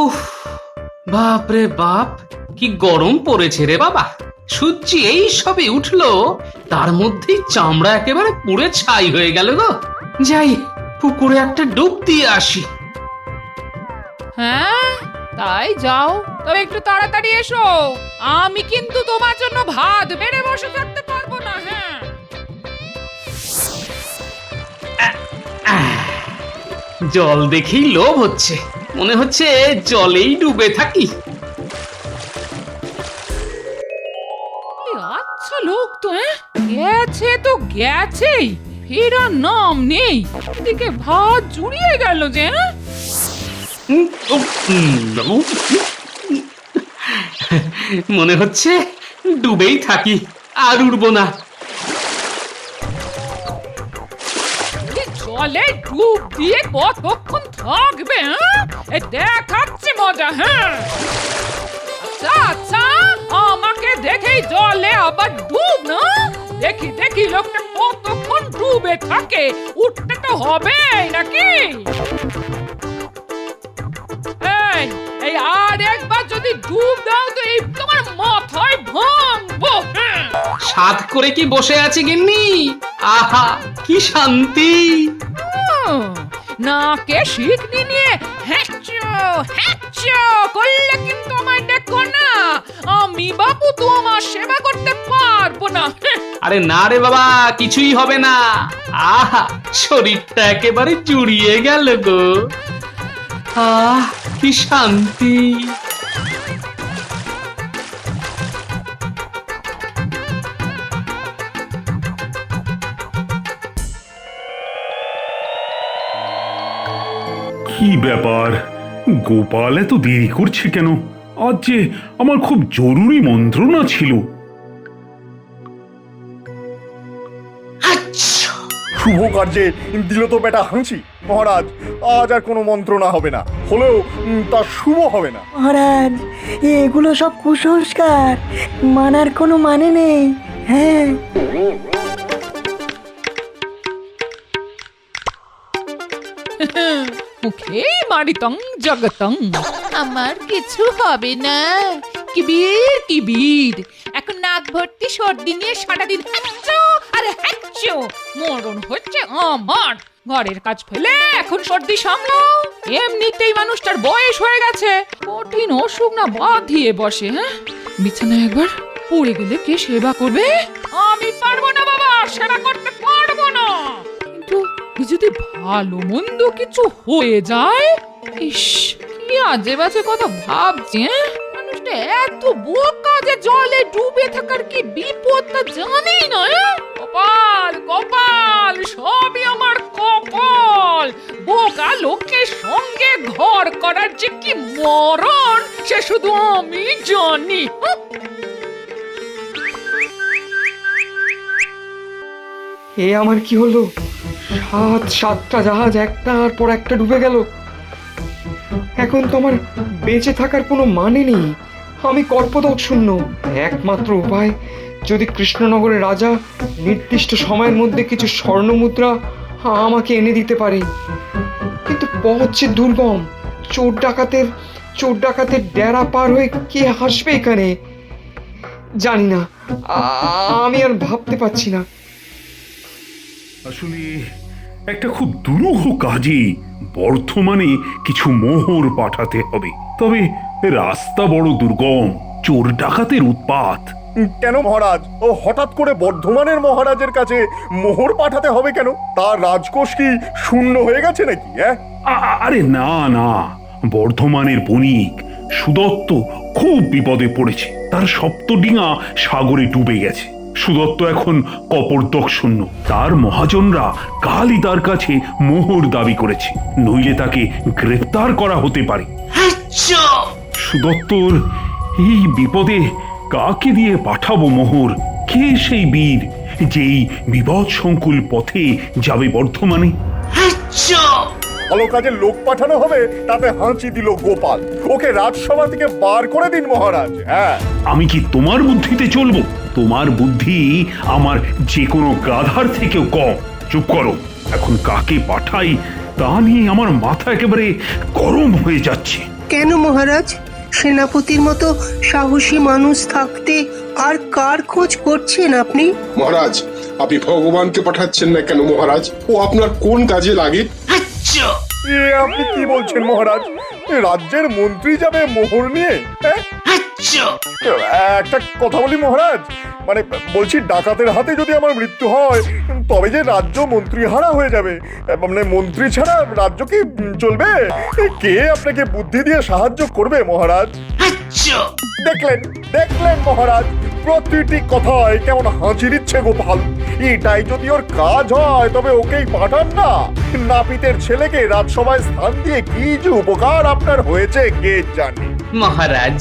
উফ, বাপ রে বাপ, কি গরম পড়েছে রে বাবা। সূর্য এই সবে উঠলো, তার মধ্যেই চামড়া একেবারে পুড়ে ছাই হয়ে গেল গো। যাই, পুকুরে একটা ডুব দিয়ে আসি। হ্যাঁ, তাই যাও, তবে একটু তাড়াতাড়ি এসো। আমি কিন্তু তোমার জন্য ভাত বেড়ে বসে থাকতে পারবো না। হ্যাঁ, জল দেখেই লোভ হচ্ছে, মনে হচ্ছে জলেই ডুবে থাকি। আচ্ছা লোক তো, গেছে তো গেছেই, ফেরার নাম নেই। এদিকে ভাত জুড়িয়ে গেল যে। মনে হচ্ছে ডুবেই থাকি, আর উঠবো না। জলে ডুব দিয়ে কতক্ষণ থাকবে? দেখাচ্ছি মজা। হ্যাঁ, আচ্ছা আচ্ছা, আমাকে দেখেই জলে আবার ডুব না? দেখি দেখি লোকটা কতক্ষণ ডুবে থাকে, উঠতে তো হবে নাকি? এই এই আর একবার যদি ডুব দাও তো এই তোমার মাথায় ভাঙবো। সাধ করে কি বসে আছে গিন্নি? আহা, কি শান্তি। নাকে শিকনি নিয়ে হ্যাঁচো হ্যাঁচো করলে কিন্তু আমায় দেখো না, আমি বাবু তোমার সেবা করতে পারবো না। আরে না রে বাবা, কিছুই হবে না। আহা, শরীরটা একেবারে জুড়িয়ে গেল গো। আহ, কি শান্তি। কি ব্যাপার, গোপাল এত দেরি করছে কেন? আজ যে আমার খুব জরুরি মন্ত্রণা ছিল। শুভ কার্যে দিল তো বেটা হাঁচি। মহারাজ, আজ আর কোনো মন্ত্রণা হবে না, হলেও তা শুভ হবে না। মহারাজ, এগুলো সব কুসংস্কার, মানার কোনো মানে নেই। হ্যাঁ, মুখেই মারিতং জগতং। আমার কিছু হবে না। কিবির কিবির, এখন নাক ভর্তি সর্দি নিয়ে সারাদিন হ্যাঁচো আর হ্যাঁচো। মরণ হচ্ছে আমার। ঘরের কাজ ফেলে এখন সর্দি সামলাও। এমনিতেই মানুষটার বয়স হয়ে গেছে, কঠিন অসুখ না বাঁধিয়ে বসে। হ্যাঁ, বিছানায় একবার পড়ে গেলে কে সেবা করবে? আমি পারবো না বাবা, সেবা করতে পারবো না। কিন্তু যদি ভালো মন্দ কিছু হয়ে যায়, ইস, কি আজে বাজে কথা ভাবছি। মানুষটা এত বোকা যে জলে ডুবে থাকার কি বিপদ তা জানেই না। কপাল কপাল, সবই আমার কপাল। বোকা লোকের সঙ্গে ঘর করার যে কি মরণ, সে শুধু আমি জানি। এ আমার কি হলো? সাতটা জাহাজ একটার পর একটা ডুবে গেল। এখন তো আমার বেঁচে থাকার কোনো মানে নেই। আমি কর্পদক শূন্য। একমাত্র উপায়, যদি কৃষ্ণনগরের রাজা নির্দিষ্ট সময়ের মধ্যে কিছু স্বর্ণমুদ্রা আমাকে এনে দিতে পারে। কিন্তু পথ যে দুর্গম। চোর ডাকাতের ডেরা পার হয়ে কে আসবে এখানে? জানি না, আমি আর ভাবতে পারছি না। আসলে একটা খুব দুরূহ কাজে বর্ধমানে কিছু মোহর পাঠাতে হবে। তবে রাস্তা বড় দুর্গম, চোর ডাকাতের উৎপাত। কেন মহারাজ, ও হঠাৎ করে বর্ধমানের মহারাজের কাছে মোহর পাঠাতে হবে কেন? তার রাজকোষ কি শূন্য হয়ে গেছে নাকি? আরে না না, বর্ধমানের বণিক সুদত্ত খুব বিপদে পড়েছে। তার সপ্তডিঙা সাগরে ডুবে গেছে। সুদত্ত এখন কপর্দক শূন্য। তার মহাজনরা কালই তার কাছে মোহর দাবি করেছে, নইলে তাকে গ্রেফতার করা হতে পারে। সুদত্তর এই বিপদে কাকে দিয়ে পাঠাবো মোহর? কে সেই বীর যেই বিপদ সংকুল পথে যাবে বর্ধমানে? ভালো কাজে লোক পাঠানো হবে, তাতে হাঁচি দিল গোপাল। ওকে রাজসভা থেকে বার করে দিন মহারাজ। হ্যাঁ, আমি কি তোমার বুদ্ধিতে চলবো? তোমার বুদ্ধি আমার যে কোনো গাধার থেকেও কম। চুপ করো। এখন কাকে পাঠাই তা নিয়ে আমার মাথা একেবারে গরম হয়ে যাচ্ছে। কেন মহারাজ? সেনাপতির মতো সাহসী মানুষ থাকতে আর কার খোঁজ করছেন আপনি? মহারাজ, আপনি ভগবানকে পাঠাচ্ছেন না কেন মহারাজ? ও আপনার কোন কাজে লাগে? আচ্ছা, আপনি কি বলছেন মহারাজ? রাজ্যের মন্ত্রী যাবে মোহর নিয়ে? হ্যাঁ? আচ্ছা। একটা কথা বলি মহারাজ, মানে বলছি ডাকাতের হাতে যদি আমার মৃত্যু হয় তবে যে রাজ্য মন্ত্রী হারা হয়ে যাবে। মানে মন্ত্রী ছাড়া রাজ্য কি চলবে? কে আপনাকে বুদ্ধি দিয়ে সাহায্য করবে মহারাজ? আচ্ছা। দেখলেন দেখলেন মহারাজ, প্রতিটি কথায় কেমন হাঁচি দিচ্ছে গোপাল। এটাই যদি ওর কাজ হয় তবে ওকেই পাঠান না। নাপিতের ছেলেকে রাজসভায় স্থান দিয়ে কি যে উপকার আপনার হয়েছে কে জানে। মহারাজ,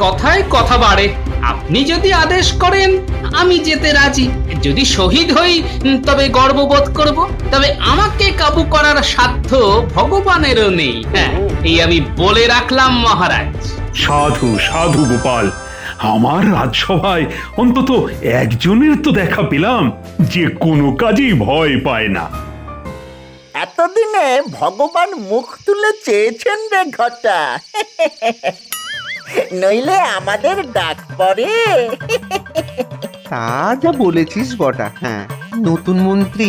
কথায় কথা বাড়ে। আপনি যদি আদেশ করেন আমি যেতে রাজি। যদি শহীদ হই তবে গর্ববোধ করব। তবে আমাকে কাবু করার সাধ্য ভগবানেরও নেই। হ্যাঁ, এই আমি বলে রাখলাম মহারাজ। সাধু সাধু গোপাল, আমার রাজসভায় অন্তত একজনের তো দেখা পেলাম যে কোনো কাজেই ভয় পায় না। এতদিনে ভগবান মুখ তুলে চেয়েছেন রে ঘটা, নইলে আমাদের ডাক পড়ে। তা যা বলেছিস বটা, হ্যাঁ, নতুন মন্ত্রী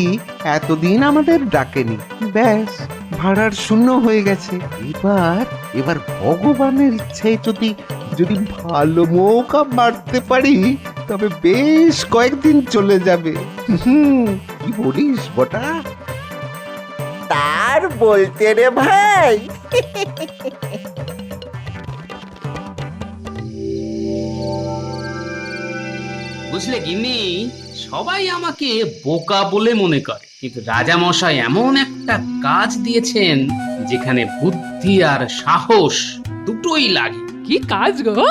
এতদিন আমাদের ডাকেনি, ব্যাস ভাড়ার শূন্য হয়ে গেছে। এবার ভগবানের ইচ্ছে যদি যদি ভালো মৌকা মারতে পারি তবে বেশ কয়েকদিন চলে যাবে। কি বলিস বটা? তার বলতে রে ভাই। বুঝলে গিন্নি, সবাই আমাকে বোকা বলে মনে করে, কিন্তু রাজা মশাই এমন একটা কাজ দিয়েছেন যেখানে বুদ্ধি আর সাহস দুটোই লাগে। কি কাজ গো?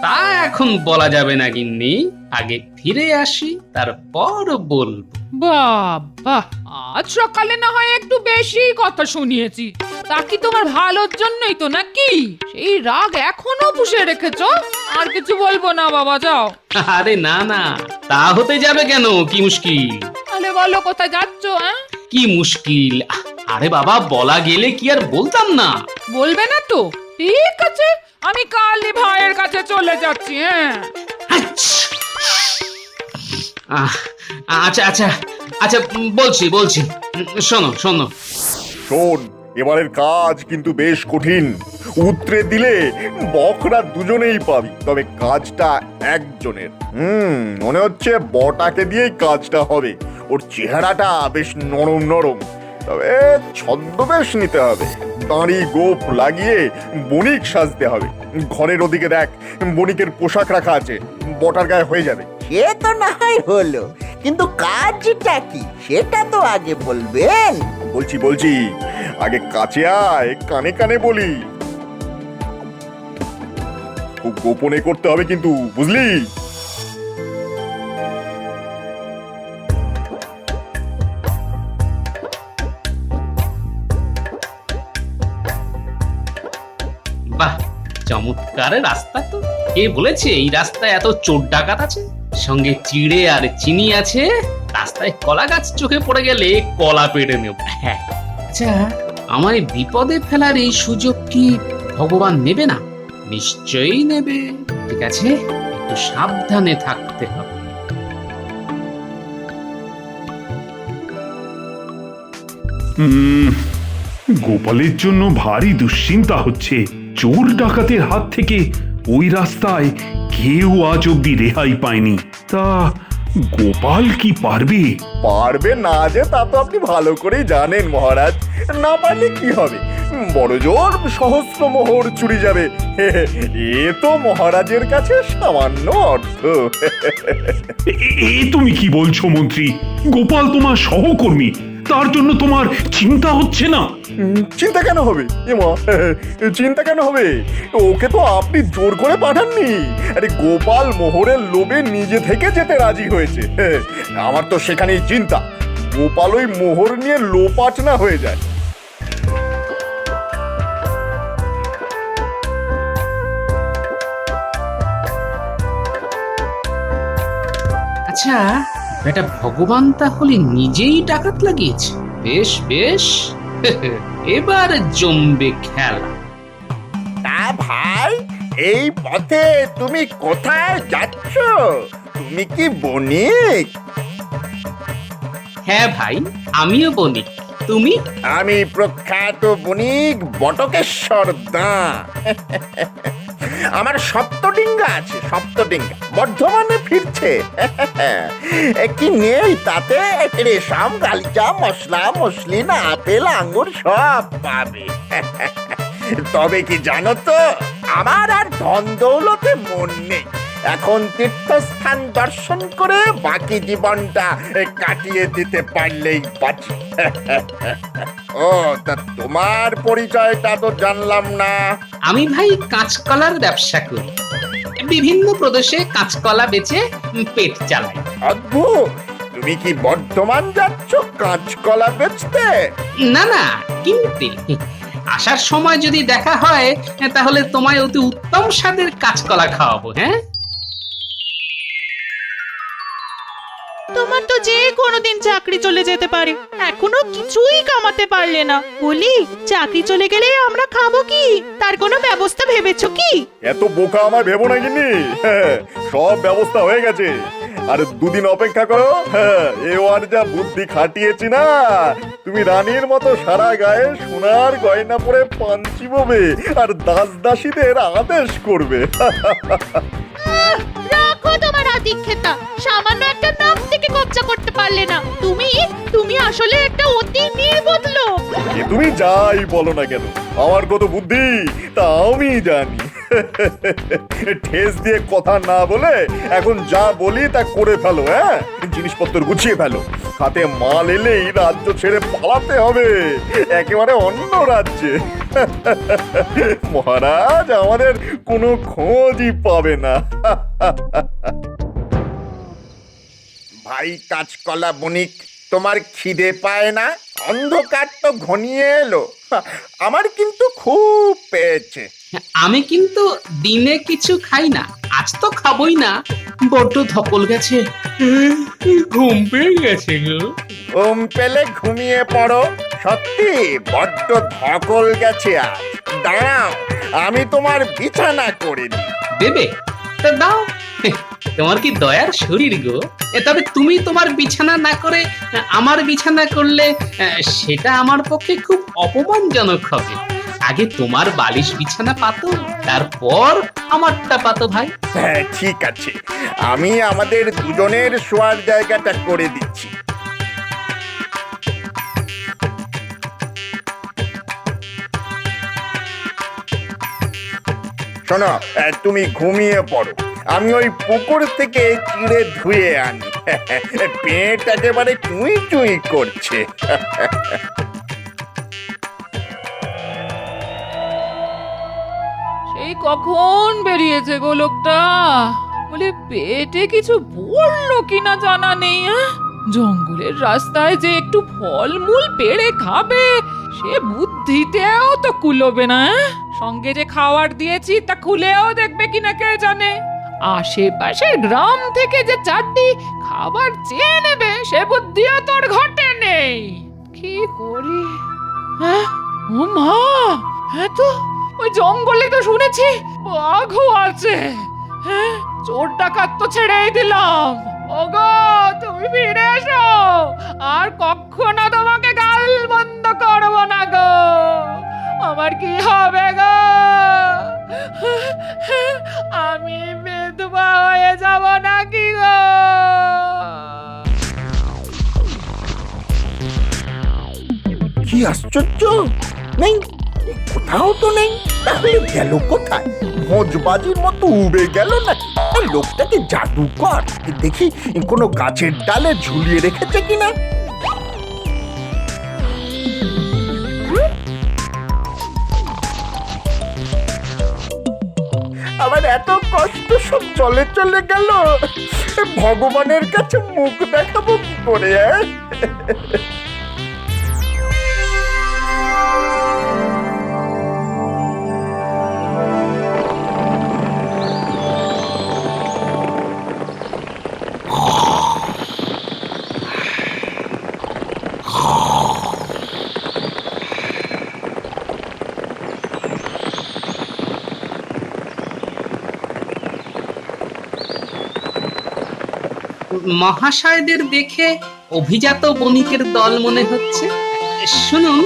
তা এখন বলা যাবে না গিন্নি, আগে ফিরে আসি তারপর বলবো। বাবা, আজ সকালে না হয় একটু বেশি কথা শুনিয়েছি। তা কি তোমার ভালোর জন্যই তো নাকি? সেই রাগ এখনো পুষে রেখেছো? আর কিছু বলবো না বাবা, যাও। আরে না না, তা হতে যাবে কেন? কি মুশকিল? তাহলে বলো কোথায় যাচ্ছ? হ্যাঁ, কি মুশকিল? আরে বাবা, বলা গেলে কি আর বলতাম না? বলবে না তো? ঠিক আছে, আমি কালী ভাইয়ের কাছে চলে যাচ্ছি। হ্যাঁ, আচ্ছা আচ্ছা আচ্ছা, বলছি শোনো। শোন, এবারের কাজ কিন্তু বেশ কঠিন। উতরে দিলে বকরা দুজনেই পাবি, তবে কাজটা একজনের। মনে হচ্ছে বটাকে দিয়েই কাজটা হবে। ওর চেহারাটা বেশ নরম নরম, তবে ছদ্মবেশ নিতে হবে। দাঁড়ি গোপ লাগিয়ে বণিক সাজতে হবে। ঘরের ওদিকে দেখ, বণিকের পোশাক রাখা আছে, বটার গায়ে হয়ে যাবে। সে তো না হয় হলো, কিন্তু কাজটা কি সেটা তো আগে বলবেন। বলছি আগে কাছে আয়, কানে কানে বলি। খুব গোপনে করতে হবে কিন্তু, বুঝলি? বাহ, চমৎকার রাস্তা তো। কে বলেছে এই রাস্তায় এত চোর ডাকাত আছে? সঙ্গে চিড়ে আর চিনি আছে। রাস্তায় কলা গাছ চোখে পড়ে গেলে কলা পেড়ে নেব। হ্যাঁ, আচ্ছা, আমায় বিপদে ফেলার এই সুযোগ কি ভগবান নেবে না? নিশ্চয়ই নেবে। ঠিক আছে, একটু সাবধানে থাকতে হবে। গোপালের জন্য ভারী দুশ্চিন্তা হচ্ছে। চোর ডাকাতের হাত থেকে ওই রাস্তায় কেউ আজ অব্দি রেহাই পায়নি। তা গোপাল কি পারবে? পারবে না যে তা তো আপনি ভালো করেই জানেন মহারাজ। না পারলে কি হবে? বড় জোর সহস্র মোহর চুরি যাবে। এ তো মহারাজের কাছে সামান্য অর্থ। এ তুমি কি বলছো মন্ত্রী? গোপাল তোমার সহকর্মী, তার জন্য তোমার চিন্তা হচ্ছে না? চিন্তা কেন হবে? চিন্তা কেন হবে? ওকে তো আপনি জোর করে পাঠাননি। আরে গোপাল মোহরের লোভে নিজে থেকে যেতে রাজি হয়েছে। আমার তো সেখানেই চিন্তা, গোপাল ওই মোহর নিয়ে লোপাট না হয়ে যায়। আচ্ছা, বেটা ভগবান তাহলে নিজেই ডাকাত লাগিয়েছে। বেশ এবার জমবে খেলা। এই পথে তুমি কোথায় যাচ্ছ? তুমি কি বণিক? হ্যাঁ ভাই, আমিও বণিক। তুমি? আমি প্রখ্যাত বণিক বটকেশ্বর দাঁ। আমার সপ্তডিঙ্গা আছে, সপ্তডিঙ্গা বর্ধমানে ফিরছে। কি নেই তাতে? রেশম, গালিচা, মশলা, মসলিন, আপেল, আঙ্গুর সব পাবে। তবে কি জানো তো, আমার আর ধন দৌলতে মন নেই। এখন তীর্থস্থান দর্শন করে বাকি জীবনটা কাটিয়ে দিতে পারলেই বাঁচি। ও তা তোমার পরিচয়টা তো জানলাম না। আমি ভাই কাঁচকলার ব্যবসা করি। বিভিন্ন প্রদেশে কাঁচকলা বেচে পেট চালাই। অদ্ভুত, তুমি কি বর্ধমান যাচ্ছ কাঁচকলা বেচতে? না না, কিনতে। আসার সময় যদি দেখা হয় তাহলে তোমায় অতি উত্তম স্বাদের কাঁচকলা খাওয়াবো। হ্যাঁ, তোমার তো যে কোনোদিন চাকরি চলে যেতে পারে, এখনো কিছুই কামাতে পারলে না। বলি, চাকরি চলে গেলে আমরা খাবো কি? তার কোনো ব্যবস্থা ভেবেছো কি? এত বোকা আমার ভেবো না কিনি। সব ব্যবস্থা হয়ে গেছে, আর দুদিন অপেক্ষা করো। এবার যা বুদ্ধি খাটিয়েছি না, তুমি রানীর মতো সারা গায়ে সোনার গয়না পরে পাঞ্চি ববে আর দাস দাসীদের আদেশ করবে। রাখো তোমার আদিক্ষেতা, সামান্য একটা নাম থেকে কবজা করতে পারলে না। তুমি আসলে একটা অতি নির্বোধ লোক। তুমি যাই বলো না কেন, আমার কত বুদ্ধি তা আমি জানি। ঠেস দিয়ে কথা না বলে এখন যা বলি তা করে ফেলো। জিনিসপত্র গুছিয়ে ফেলো, হাতে মাল এলেই রাজ্য ছেড়ে পালাতে হবে একেবারে অন্য রাজ্যে। মহারাজ আমাদের কোনো খোঁজই পাবে না। ভাই কাঁচকলা বণিক, তোমার খিদে পায় না? অন্ধকার তো ঘনিয়ে এলো, আমার কিন্তু খুব পেয়েছে। আমি কিন্তু দিনে কিছু খাই না, আজ তো খাবোই না। বড্ড ধকল গেছে, ঘুম পেয়ে গেছে গো। ঘুম পেলে ঘুমিয়ে পড়ো। সত্যি বড্ড ধকল গেছে আজ। দাঁড়াও, আমি তোমার বিছানা করে দিই। দেবে? তা দাও। তোমার কি দয়ার শরীর গো। তবে তুমি তোমার বিছানা না করে আমার বিছানা করলে সেটা আমার পক্ষে খুব অপমানজনক হবে। আগে তোমার বালিশ বিছানা পাতো, তারপর আমারটা পাতো ভাই। হ্যাঁ ঠিক আছে, আমি আমাদের দুজনের শোয়ার জায়গাটা করে দিচ্ছি। শোনো, তুমি ঘুমিয়ে পড়ো, আমি ওই পুকুর থেকে চিড়ে ধুয়ে আনি। পেট একেবারে চুই চুই করছে। সেই কখন বেরিয়েছে গো লোকটা? বলে পেটে কিছু পড়লো কিনা জানা নেই। জঙ্গলের রাস্তায় যে একটু ফলমূল পেড়ে খাবে সে বুদ্ধিতেও তো কুলোবে না। সঙ্গে যে খাবার দিয়েছি তা খুলেও দেখবে কিনা কে জানে। আশেপাশের গ্রাম থেকে যে চারটি খাবার চেয়ে নেবে সে বুদ্ধিও তোর ঘটে নেই। কি করি? ও মা, হ্যাঁ তো ওই জঙ্গলে তো শুনেছি বাঘও আছে। হ্যাঁ, চোর ডাকাত তো ছেড়েই দিলাম। ওগো, তুমি ফিরে এসো, আর কখনো তোমাকে গাল বন্ধ করবো না গো। আমার কি হবে গো? আমি বিধবা হয়ে যাব নাকি গো? কি আশ্চর্য, নেই কোথাও তো নেই। তাহলে গেল কোথায়? ভোজবাজির মতো উবে গেল নাকি? লোকটাকে জাদুকর, দেখি কোনো গাছের ডালে ঝুলিয়ে রেখেছে কিনা। আমার এত কষ্ট সব চলে চলে গেল, ভগবানের কাছে মুখ দেখাবো কি করে? মহাশয়দের দেখে অভিজাত বণিকের দল মনে হচ্ছে। শুনুন,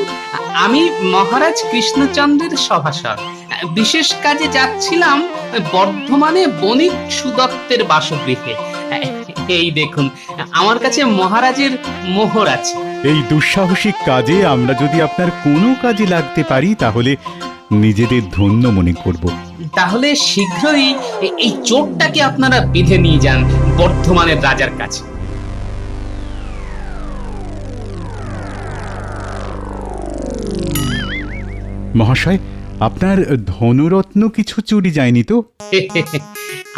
আমি মহারাজ কৃষ্ণচন্দ্রের সভাসদ। বিশেষ কাজে যাচ্ছিলাম বর্ধমানে বণিক সুদত্তের বাসগৃহে। এই দেখুন, আমার কাছে মহারাজের মোহর আছে। এই দুঃসাহসিক কাজে আমরা যদি আপনার কোনো কাজে লাগতে পারি তাহলে নিজেদের ধন্য মনে করব। তাহলে শীঘ্রই এই চোরটাকে আপনারা বেঁধে নিয়ে যান বর্ধমানের রাজার কাছে। মহাশয়, আপনার ধনুরত্ন কিছু চুরি যায়নি তো?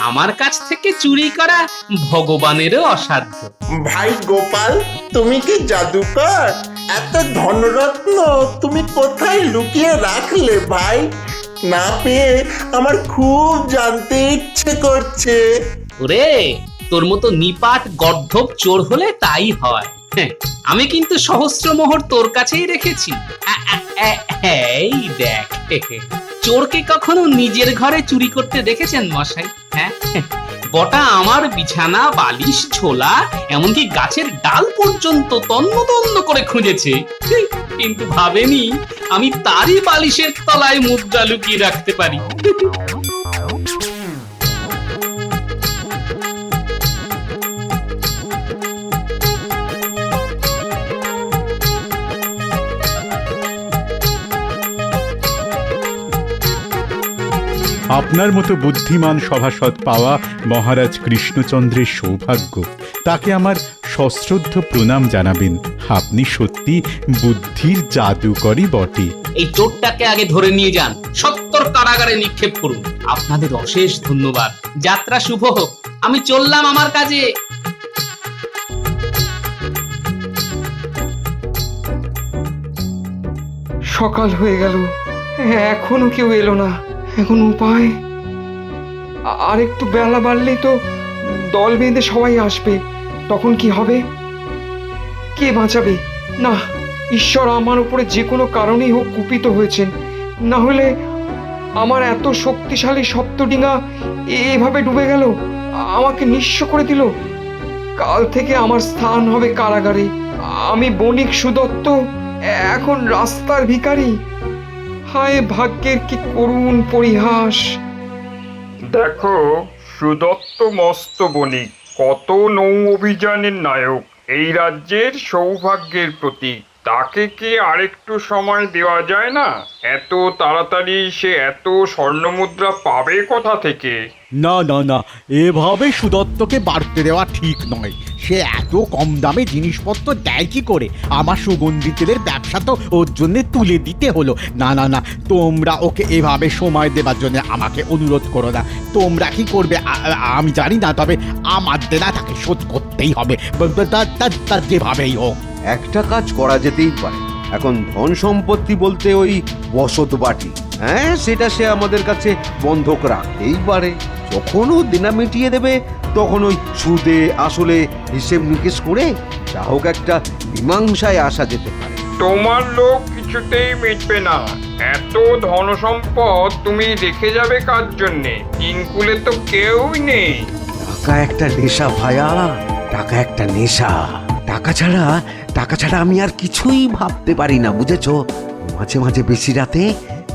আমার কাছ থেকে চুরি করা ভগবানেরও অসাধ্য। ভাই গোপাল, তুমি কি জাদুকর? এত ধনরত্ন তুমি কোথায় লুকিয়ে রাখলে ভাই? না পেয়ে আমার খুব জানতে ইচ্ছে করছে। ওরে, তোর মতো নিপাট গর্ধব চোর হলে তাই হয়। আমি কিন্তু সহস্র মোহর তোর কাছেই রেখেছি। এই দেখ, চোরকে কখনো নিজের ঘরে চুরি করতে দেখেছেন মশাই? হ্যাঁ, বটা আমার বিছানা, বালিশ, ছোলা, এমনকি গাছের ডাল পর্যন্ত তন্ন তন্ন করে খুঁজেছে, কিন্তু ভাবেনি আমি তারই বালিশের তলায় মুদ্রা লুকিয়ে রাখতে পারি। আপনার মতো বুদ্ধিমান সভাসদ পাওয়া মহারাজ কৃষ্ণচন্দ্রের সৌভাগ্য। তাকে আমার সশ্রদ্ধ প্রণাম জানাবেন। আপনি সত্যি বুদ্ধির জাদুকরই বটে। এই চোরটাকে আগে ধরে নিয়ে যান, সত্তর কারাগারে নিক্ষেপ করুন। আপনাদের অশেষ ধন্যবাদ। যাত্রা শুভ হোক। আমি চললাম আমার কাজে। সকাল হয়ে গেল, এখনো কেউ এলো না। এখন উপায়, আর একটু বেলা বাড়লেই তো দল বেঁধে সবাই আসবে। তখন কি হবে? কে বাঁচাবে? না, ঈশ্বর আমার উপরে যে কোনো কারণেই হোক কুপিত হয়েছেন। না হলে আমার এত শক্তিশালী সপ্তডিঙা এভাবে ডুবে গেল, আমাকে নিঃস্ব করে দিল। কাল থেকে আমার স্থান হবে কারাগারে। আমি বণিক সুদত্ত এখন রাস্তার ভিখারি। হায় ভাগ্যের কি করুণ পরিহাস! দেখো, সুদত্ত মস্ত বণিক, কত নৌ অভিযানের নায়ক, এই রাজ্যের সৌভাগ্যের প্রতীক। তাকে কি আরেকটু সময় দেওয়া যায় না? এত তাড়াতাড়ি সে এত স্বর্ণমুদ্রা পাবে কোথা থেকে? না না না, এভাবে সুদত্তকে বাড়তে দেওয়া ঠিক নয়। সে এত কম দামে জিনিসপত্র দেয় কি করে? আমার সুগন্ধি তেলের ব্যবসা তো ওর জন্য তুলে দিতে হলো। না না না, তোমরা ওকে এভাবে সময় দেবার জন্য আমাকে অনুরোধ করো না। তোমরা কি করবে আমি জানি না, তবে আমার দেনা তাকে শোধ করতেই হবে, তার যেভাবেই হোক। একটা কাজ করা যেতেই পারে। এখন ধন সম্পত্তি বলতে ওই বসত বাটি, হ্যাঁ, সেটা সে আমাদের কাছে বন্ধক রাখতেই পারে। যখন ও দেনা মিটিয়ে দেবে তখন ওই সুদে আসলে হিসেব নিকেশ করে যা হোক একটা মীমাংসায় আসা যেতে পারে। তোমার লোক কিছুতেই মিটবে না। এত ধন সম্পদ তুমি রেখে যাবে কার জন্যে? তিনকুলে তো কেউই নেই। টাকা একটা নেশা ভায়া, টাকা একটা নেশা। টাকা ছাড়া আমি আর কিছুই ভাবতে পারি না, বুঝেছো? মাঝে মাঝে বেশি রাতে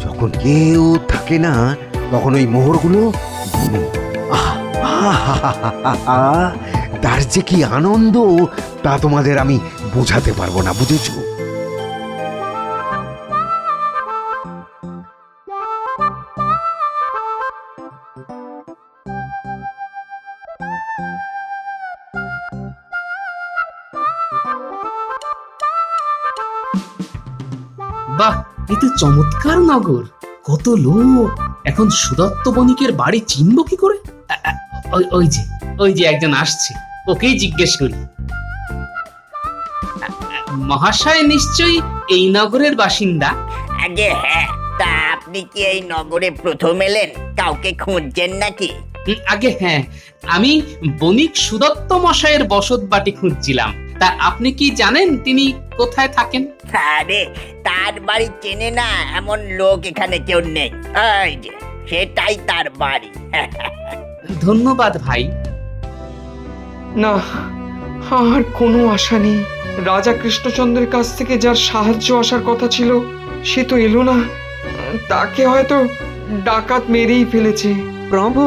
যখন কেউ থাকে না, তখন ওই মোহরগুলো তার যে কি আনন্দ তা তোমাদের আমি বোঝাতে পারবো না, বুঝেছো? বাহ, এ তো চমৎকার নগর। কত লোক। এখন সুদত্ত বণিকের বাড়ি চিনব কি করে? ওই যে একজন আসছে, ওকেই জিজ্ঞেস করি। মহাশয় নিশ্চয়ই এই নগরের বাসিন্দা? আগে হ্যাঁ, তা আপনি কি এই নগরে প্রথম এলেন? কাউকে খুঁজছেন নাকি? আগে হ্যাঁ, আমি বণিক সুদত্ত মশাইয়ের বসত বাটি খুঁজছিলাম। তা আপনি কি জানেন তিনি কোথায় থাকেন? আরে, তার বাড়ি চেনে না এমন লোক এখানে কেউ নেই। এই যে, সেটাই তার বাড়ি। ধন্যবাদ ভাই। না, আর কোনো আশা নেই। রাজা কৃষ্ণচন্দ্রের কাছ থেকে যার সাহায্য আসার কথা ছিল সে তো এলো না। তাকে হয়তো ডাকাত মেরেই ফেলেছে। প্রভু,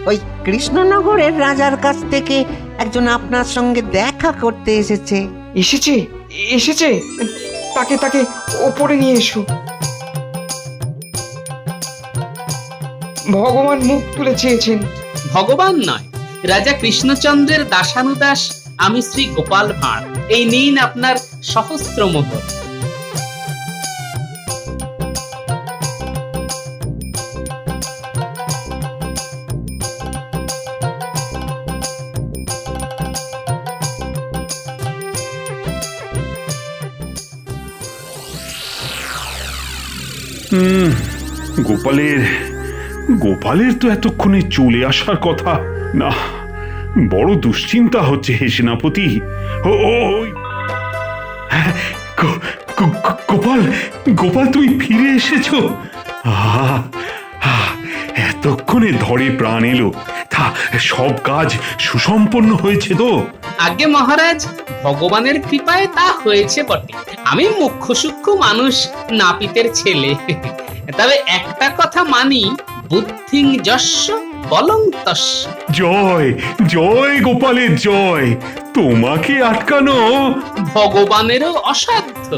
ওই কৃষ্ণনগরের রাজার কাছ থেকে একজন আপনার সঙ্গে দেখা করতে এসেছে। এসেছে এসেছে তাকে তাকে ওপরে নিয়ে এসো। ভগবান মুখ তুলে চেয়েছেন। ভগবান নয়, রাজা কৃষ্ণচন্দ্রের দাসানুদাস আমি শ্রী গোপাল ভাঁড়। এই নিন আপনার সহস্র মোহর। গোপালের গোপালের তো এতক্ষণে চলে আসার কথা না। বড় দুশ্চিন্তা হচ্ছে হে সেনাপতি। ও ও, হ্যাঁ, গোপাল গোপাল তুমি ফিরে এসেছো। আহা, এতক্ষণে ধরে প্রাণ এলো। তা সব কাজ সুসম্পন্ন হয়েছে তো? আগে মহারাজ, ভগবানের কৃপায় তা হয়েছে বটে। আমি মুখ্য সূক্ষ্ম মানুষ, নাপিতের ছেলে। তবে একটা কথা মানি, বুদ্ধিং যস্য বলং তস্য। জয় জয় গোপালের জয়। তোমাকে আটকানো ভগবানেরও অসাধ্য।